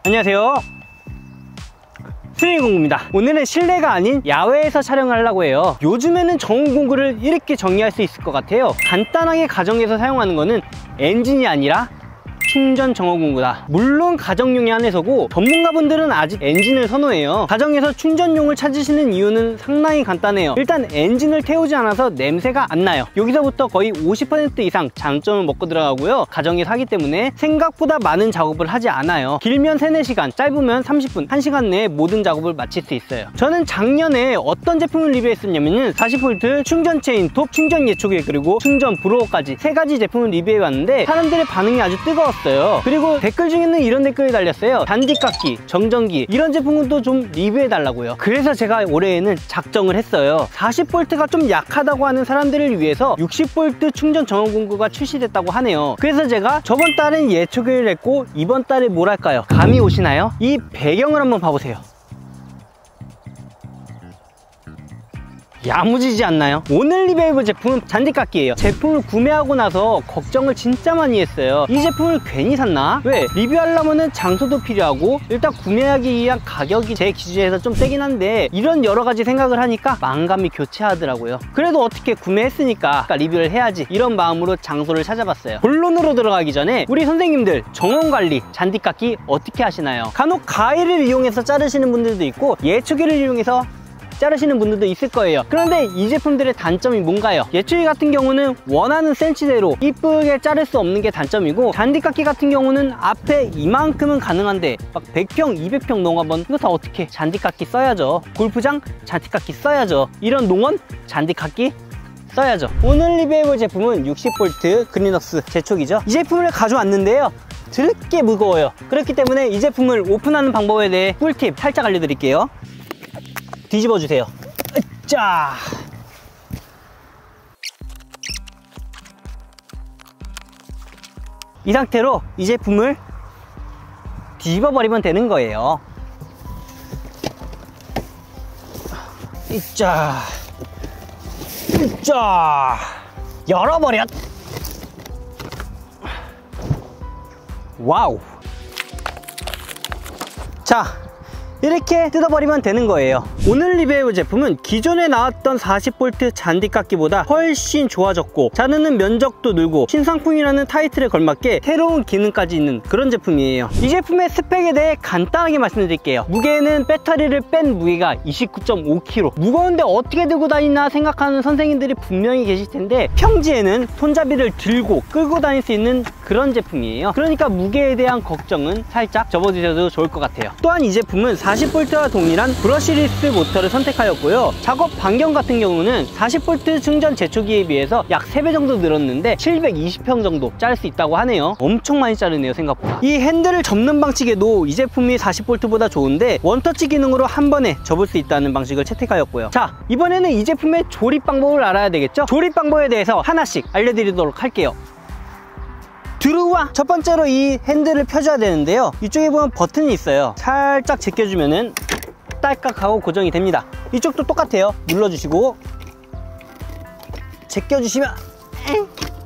안녕하세요, 수행공구입니다. 오늘은 실내가 아닌 야외에서 촬영을 하려고 해요. 요즘에는 정원공구를 이렇게 정리할 수 있을 것 같아요. 간단하게 가정에서 사용하는 거는 엔진이 아니라 충전 정원공구다. 물론 가정용이 한해서고 전문가분들은 아직 엔진을 선호해요. 가정에서 충전용을 찾으시는 이유는 상당히 간단해요. 일단 엔진을 태우지 않아서 냄새가 안 나요. 여기서부터 거의 50% 이상 장점을 먹고 들어가고요. 가정에서 하기 때문에 생각보다 많은 작업을 하지 않아요. 길면 3-4시간, 짧으면 30분, 1시간 내에 모든 작업을 마칠 수 있어요. 저는 작년에 어떤 제품을 리뷰했었냐면은 40V 충전 체인톱, 충전 예초기, 그리고 충전 브로어까지 3가지 제품을 리뷰해봤는데 사람들의 반응이 아주 뜨거웠어요. 그리고 댓글 중에는 이런 댓글이 달렸어요. 잔디깎기, 정전기 이런 제품도 좀 리뷰해달라고요. 그래서 제가 올해에는 작정을 했어요. 40V가 좀 약하다고 하는 사람들을 위해서 60V 충전 정원공구가 출시됐다고 하네요. 그래서 제가 저번 달엔 예초기를 했고 이번 달에 뭘 할까요? 감이 오시나요? 이 배경을 한번 봐보세요. 야무지지 않나요? 오늘 리뷰해볼 제품은 잔디깎기예요. 제품을 구매하고 나서 걱정을 진짜 많이 했어요. 이 제품을 괜히 샀나? 왜? 리뷰하려면 장소도 필요하고 일단 구매하기 위한 가격이 제 기준에서 좀 세긴 한데 이런 여러가지 생각을 하니까 만감이 교체하더라고요. 그래도 어떻게 구매했으니까 리뷰를 해야지, 이런 마음으로 장소를 찾아봤어요. 본론으로 들어가기 전에 우리 선생님들 정원관리, 잔디깎기 어떻게 하시나요? 간혹 가위를 이용해서 자르시는 분들도 있고 예초기를 이용해서 자르시는 분들도 있을 거예요. 그런데 이 제품들의 단점이 뭔가요? 예초기 같은 경우는 원하는 센치대로 이쁘게 자를 수 없는 게 단점이고, 잔디깎기 같은 경우는 앞에 이만큼은 가능한데 막 100평, 200평 농어본 이거 다 어떻게 잔디깎기 써야죠. 골프장 잔디깎기 써야죠. 이런 농원 잔디깎기 써야죠. 오늘 리뷰해볼 제품은 60V 그린웍스 제초기죠. 이 제품을 가져왔는데요, 드럽게 무거워요. 그렇기 때문에 이 제품을 오픈하는 방법에 대해 꿀팁 살짝 알려드릴게요. 뒤집어 주세요. 자, 이 상태로 이 제품을 뒤집어 버리면 되는 거예요. 자, 열어버려. 와우. 자, 이렇게 뜯어버리면 되는 거예요. 오늘 리뷰해볼 제품은 기존에 나왔던 40V 잔디깎기보다 훨씬 좋아졌고 자르는 면적도 늘고 신상품이라는 타이틀에 걸맞게 새로운 기능까지 있는 그런 제품이에요. 이 제품의 스펙에 대해 간단하게 말씀드릴게요. 무게는 배터리를 뺀 무게가 29.5kg. 무거운데 어떻게 들고 다니나 생각하는 선생님들이 분명히 계실 텐데 평지에는 손잡이를 들고 끌고 다닐 수 있는 그런 제품이에요. 그러니까 무게에 대한 걱정은 살짝 접어두셔도 좋을 것 같아요. 또한 이 제품은 40V와 동일한 브러쉬리스 모터를 선택하였고요. 작업 반경 같은 경우는 40V 충전 제초기에 비해서 약 3배 정도 늘었는데 720평 정도 자를 수 있다고 하네요. 엄청 많이 자르네요, 생각보다. 이 핸들을 접는 방식에도 이 제품이 40V보다 좋은데 원터치 기능으로 한 번에 접을 수 있다는 방식을 채택하였고요. 자, 이번에는 이 제품의 조립 방법을 알아야 되겠죠? 조립 방법에 대해서 하나씩 알려드리도록 할게요. 들어와! 첫 번째로 이 핸들을 펴줘야 되는데요, 이쪽에 보면 버튼이 있어요. 살짝 제껴주면은 딸깍하고 고정이 됩니다. 이쪽도 똑같아요. 눌러주시고 제껴주시면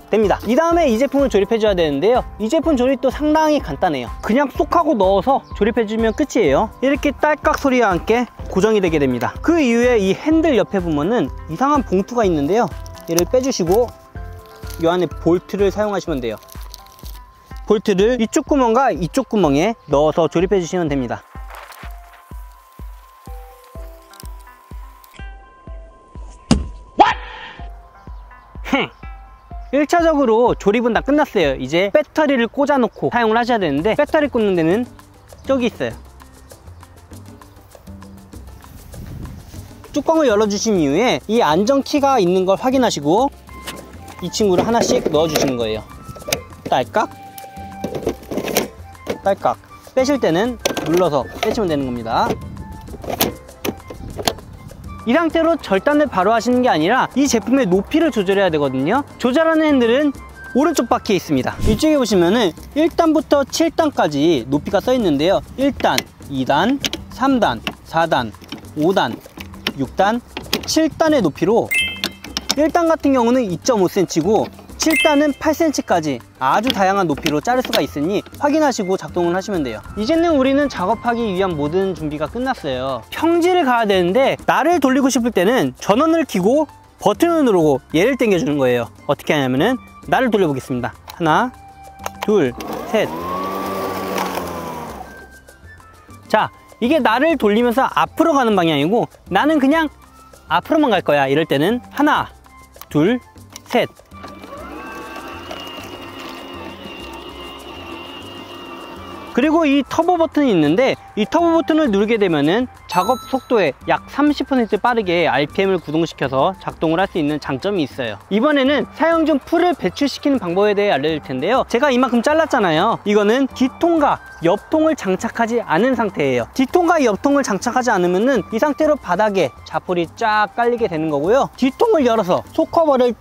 됩니다. 이 다음에 이 제품을 조립해줘야 되는데요, 이 제품 조립도 상당히 간단해요. 그냥 쏙 하고 넣어서 조립해주면 끝이에요. 이렇게 딸깍 소리와 함께 고정이 되게 됩니다. 그 이후에 이 핸들 옆에 보면은 이상한 봉투가 있는데요, 얘를 빼주시고 이 안에 볼트를 사용하시면 돼요. 볼트를 이쪽 구멍과 이쪽 구멍에 넣어서 조립해 주시면 됩니다. What? 1차적으로 조립은 다 끝났어요. 이제 배터리를 꽂아 놓고 사용을 하셔야 되는데 배터리 꽂는 데는 저기 있어요. 뚜껑을 열어주신 이후에 이 안전키가 있는 걸 확인하시고 이 친구를 하나씩 넣어 주시는 거예요. 딸깍 딸깍. 빼실 때는 눌러서 빼시면 되는 겁니다. 이 상태로 절단을 바로 하시는 게 아니라 이 제품의 높이를 조절해야 되거든요. 조절하는 핸들은 오른쪽 바퀴에 있습니다. 이쪽에 보시면은 1단부터 7단까지 높이가 써 있는데요, 1단, 2단, 3단, 4단, 5단, 6단, 7단의 높이로 1단 같은 경우는 2.5cm고 7단은 8cm까지 아주 다양한 높이로 자를 수가 있으니 확인하시고 작동을 하시면 돼요. 이제는 우리는 작업하기 위한 모든 준비가 끝났어요. 평지를 가야 되는데 날을 돌리고 싶을 때는 전원을 켜고 버튼을 누르고 얘를 당겨주는 거예요. 어떻게 하냐면은 날을 돌려보겠습니다. 하나, 둘, 셋. 자, 이게 날을 돌리면서 앞으로 가는 방향이고 나는 그냥 앞으로만 갈 거야. 이럴 때는 하나, 둘, 셋. 그리고 이 터보 버튼이 있는데 이 터보 버튼을 누르게 되면은 작업 속도에 약 30% 빠르게 RPM을 구동시켜서 작동을 할 수 있는 장점이 있어요. 이번에는 사용 중 풀을 배출시키는 방법에 대해 알려드릴 텐데요. 제가 이만큼 잘랐잖아요. 이거는 뒷통과 옆통을 장착하지 않은 상태예요. 뒷통과 옆통을 장착하지 않으면은 이 상태로 바닥에 자풀이 쫙 깔리게 되는 거고요. 뒷통을 열어서 속커버를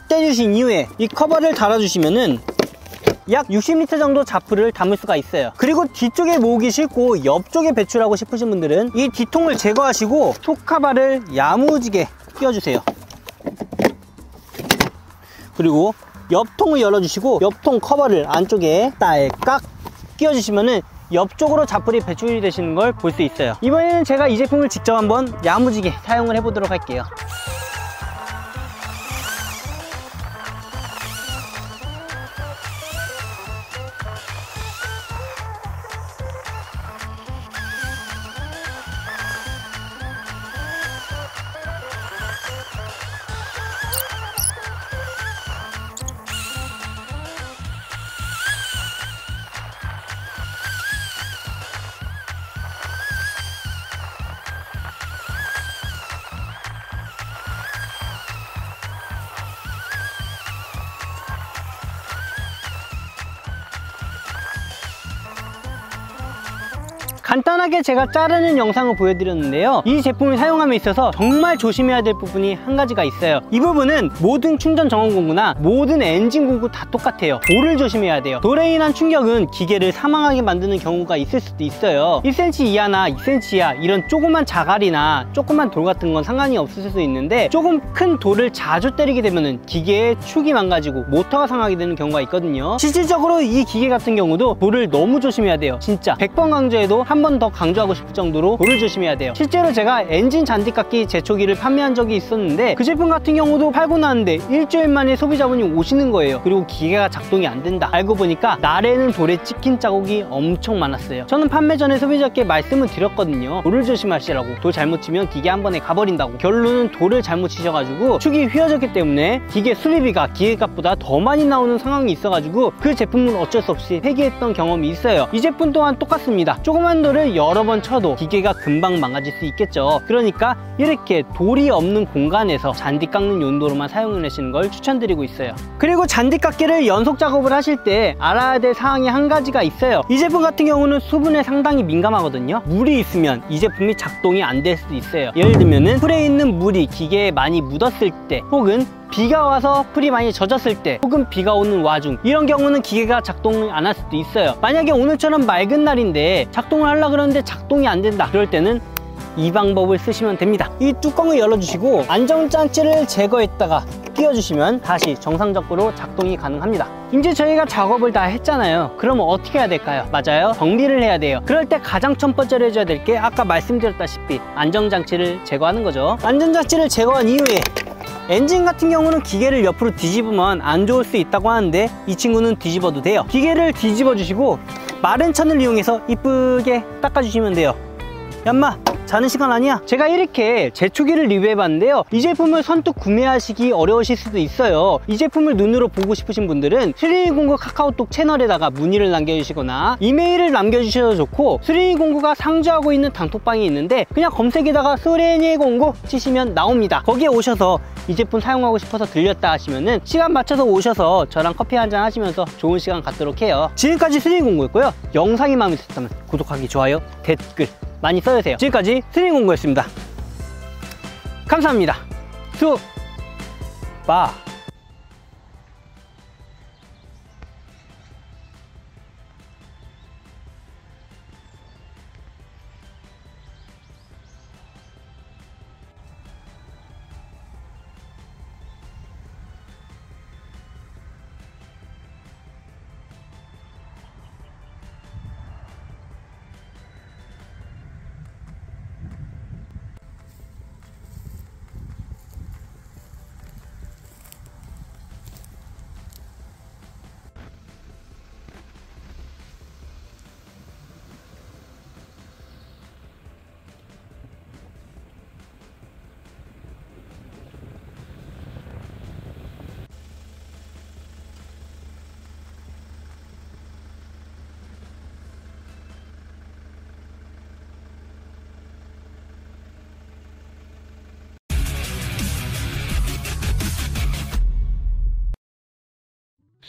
떼주신 이후에 이 커버를 달아주시면은 약 60리터 정도 자풀을 담을 수가 있어요. 그리고 뒤쪽에 모으기 싫고 옆쪽에 배출하고 싶으신 분들은 이 뒷통을 제거하시고 속카바를 야무지게 끼워주세요. 그리고 옆통을 열어주시고 옆통 커버를 안쪽에 딸깍 끼워주시면은 옆쪽으로 자풀이 배출이 되시는 걸 볼 수 있어요. 이번에는 제가 이 제품을 직접 한번 야무지게 사용을 해보도록 할게요. 간단하게 제가 자르는 영상을 보여드렸는데요. 이 제품을 사용함에 있어서 정말 조심해야 될 부분이 한 가지가 있어요. 이 부분은 모든 충전 정원 공구나 모든 엔진 공구 다 똑같아요. 돌을 조심해야 돼요. 돌에 인한 충격은 기계를 사망하게 만드는 경우가 있을 수도 있어요. 1cm 이하나 2cm 이하 이런 조그만 자갈이나 조그만 돌 같은 건 상관이 없을 수 있는데 조금 큰 돌을 자주 때리게 되면 기계의 축이 망가지고 모터가 상하게 되는 경우가 있거든요. 실질적으로 이 기계 같은 경우도 돌을 너무 조심해야 돼요. 진짜 100번 강조해도 한 번 더 강조하고 싶을 정도로 돌을 조심해야 돼요. 실제로 제가 엔진 잔디깎기 제초기를 판매한 적이 있었는데 그 제품 같은 경우도 팔고 나는데 일주일 만에 소비자분이 오시는 거예요. 그리고 기계가 작동이 안 된다. 알고 보니까 날에는 돌에 찍힌 자국이 엄청 많았어요. 저는 판매 전에 소비자께 말씀을 드렸거든요. 돌을 조심하시라고. 돌 잘못 치면 기계 한 번에 가버린다고. 결론은 돌을 잘못 치셔가지고 축이 휘어졌기 때문에 기계 수리비가 기계값보다 더 많이 나오는 상황이 있어가지고 그 제품은 어쩔 수 없이 폐기했던 경험이 있어요. 이 제품 또한 똑같습니다. 조그만 돌을 여러 번 쳐도 기계가 금방 망가질 수 있겠죠. 그러니까 이렇게 돌이 없는 공간에서 잔디 깎는 용도로만 사용을 하시는 걸 추천드리고 있어요. 그리고 잔디 깎기를 연속 작업을 하실 때 알아야 될 사항이 한 가지가 있어요. 이 제품 같은 경우는 수분에 상당히 민감하거든요. 물이 있으면 이 제품이 작동이 안 될 수도 있어요. 예를 들면은 풀에 있는 물이 기계에 많이 묻었을 때, 혹은 비가 와서 풀이 많이 젖었을 때, 혹은 비가 오는 와중, 이런 경우는 기계가 작동을 안 할 수도 있어요. 만약에 오늘처럼 맑은 날인데 작동을 하려고 그러는데 작동이 안 된다, 그럴 때는 이 방법을 쓰시면 됩니다. 이 뚜껑을 열어주시고 안전장치를 제거했다가 끼워주시면 다시 정상적으로 작동이 가능합니다. 이제 저희가 작업을 다 했잖아요. 그러면 어떻게 해야 될까요? 맞아요, 정비를 해야 돼요. 그럴 때 가장 첫 번째로 해줘야 될 게 아까 말씀드렸다시피 안전장치를 제거하는 거죠. 안전장치를 제거한 이후에 엔진 같은 경우는 기계를 옆으로 뒤집으면 안 좋을 수 있다고 하는데 이 친구는 뒤집어도 돼요. 기계를 뒤집어 주시고 마른 천을 이용해서 이쁘게 닦아주시면 돼요. 얌마, 자는 시간 아니야? 제가 이렇게 제초기를 리뷰해봤는데요. 이 제품을 선뜻 구매하시기 어려우실 수도 있어요. 이 제품을 눈으로 보고 싶으신 분들은 3209 카카오톡 채널에다가 문의를 남겨주시거나 이메일을 남겨주셔도 좋고, 3209가 상주하고 있는 단톡방이 있는데 그냥 검색에다가 3209 치시면 나옵니다. 거기에 오셔서 이 제품 사용하고 싶어서 들렸다 하시면은 시간 맞춰서 오셔서 저랑 커피 한잔 하시면서 좋은 시간 갖도록 해요. 지금까지 3209였고요. 영상이 마음에 드셨다면 구독하기, 좋아요, 댓글 많이 써주세요. 지금까지 3209였습니다. 감사합니다. 수바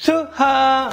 투하.